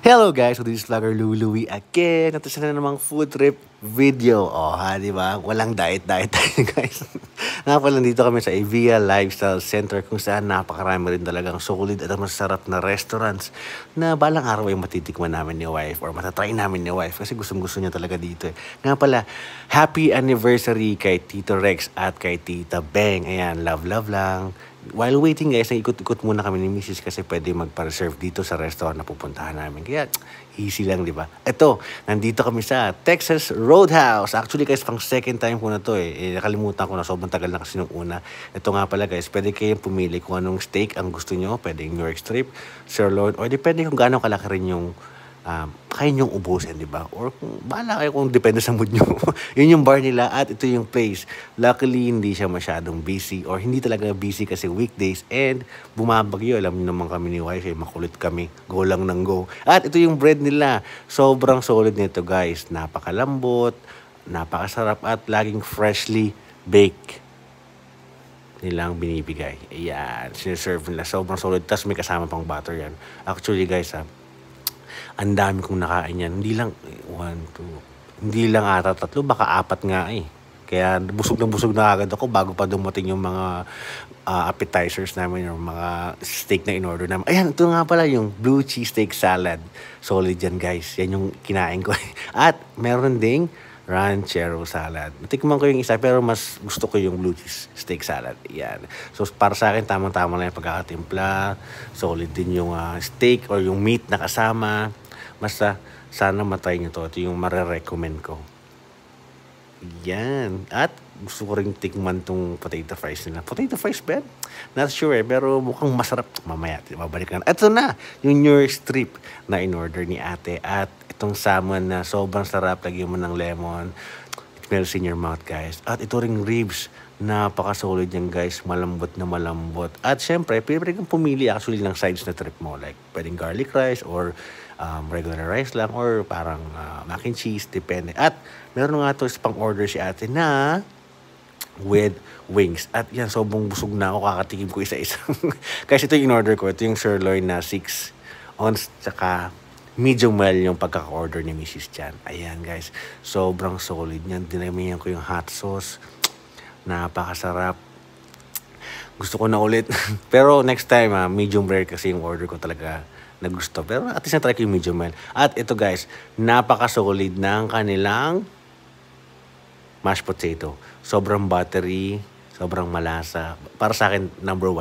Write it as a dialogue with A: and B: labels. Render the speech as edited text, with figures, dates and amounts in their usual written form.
A: Hello guys, so this is vlogger Louie again. Ito na namang food trip video. Di ba? Walang diet tayo guys. Nga pala, dito kami sa Avia Lifestyle Center kung saan napakarami rin talagang solid at masarap na restaurants na balang araw ay matitikman namin ni wife or matatry namin ni wife kasi gustong-gusto niya talaga dito. Nga pala, happy anniversary kay Tito Rex at kay Tita Beng. Ayan, love lang. While waiting guys, ikot-ikot muna kami ni Mrs. kasi pwede magpa-reserve dito sa restaurant na pupuntahan namin. Kaya easy lang, di ba? Ito, nandito kami sa Texas Roadhouse. Actually guys, pang second time ko na to nakalimutan ko na, sobrang tagal na kasi nung una. Ito nga pala guys, pwede kayong pumili kung anong steak ang gusto nyo. Pwede yung New York strip, sirloin, or depende kung gaano kalaki rin yung kaya nyong ubusin, di ba? Or kung bahala kayo kung depende sa mood nyo. Yun yung bar nila at ito yung place. Luckily, hindi siya masyadong busy or hindi talaga busy kasi weekdays and bumabagyo. Alam niyo naman kami ni wife, makulit kami. Go lang ng go. At ito yung bread nila. Sobrang solid nito guys. Napakalambot, napakasarap at laging freshly baked nilang binibigay. Ayan, siniserve nila. Sobrang solid. Tapos may kasama pang butter yan. Actually guys, ang dami kong nakain yan. Hindi lang, 1, 2, hindi lang ata 3, baka 4 nga Kaya busog na agad ako bago pa dumating yung mga appetizers namin or mga steak na in-order namin. Ayan, ito nga pala yung blue cheese steak salad. Solid yan guys. Yan yung kinain ko. At meron ding ranchero salad. Natikman ko yung isa pero mas gusto ko yung blue cheese steak salad. Yan. So para sa akin tamang-tama lang yung pagkakatimpla. Solid din yung steak or yung meat na kasama. Basta sana matry nyo to. Ito yung marirecommend ko. Yan. At gusto ko rin tikman tong potato fries nila. Potato fries ba? Not sure pero mukhang masarap. Mamaya, babalik na. Ito na, yung New York strip na in-order ni ate. At itong salmon na sobrang sarap. Lagyan mo ng lemon. It melts in your mouth, guys. At ito ring ribs. Napaka-solid yan, guys. Malambot na malambot. At syempre, pwede kang pumili actually ng sides na trip mo. Like, pwedeng garlic rice or regular rice lang or parang mac and cheese. Depende. At meron nga ito pang order si ate na with wings. At yan, sobrang busog na ako. Kakatikim ko isa-isa. Kasi ito yung in-order ko. Ito yung sirloin na 6 ounce. Tsaka medium well yung pagkaka-order ni Mrs. Chan. Ayan guys. Sobrang solid niyan. Dinamihan ko yung hot sauce. Napakasarap. Gusto ko na ulit. Pero next time, medium rare kasi yung order ko talaga na gusto. Pero at least na-try ko yung medium well. At ito guys, napaka-solid ng kanilang mashed potato. Sobrang buttery, sobrang malasa. Para sa akin, number 1.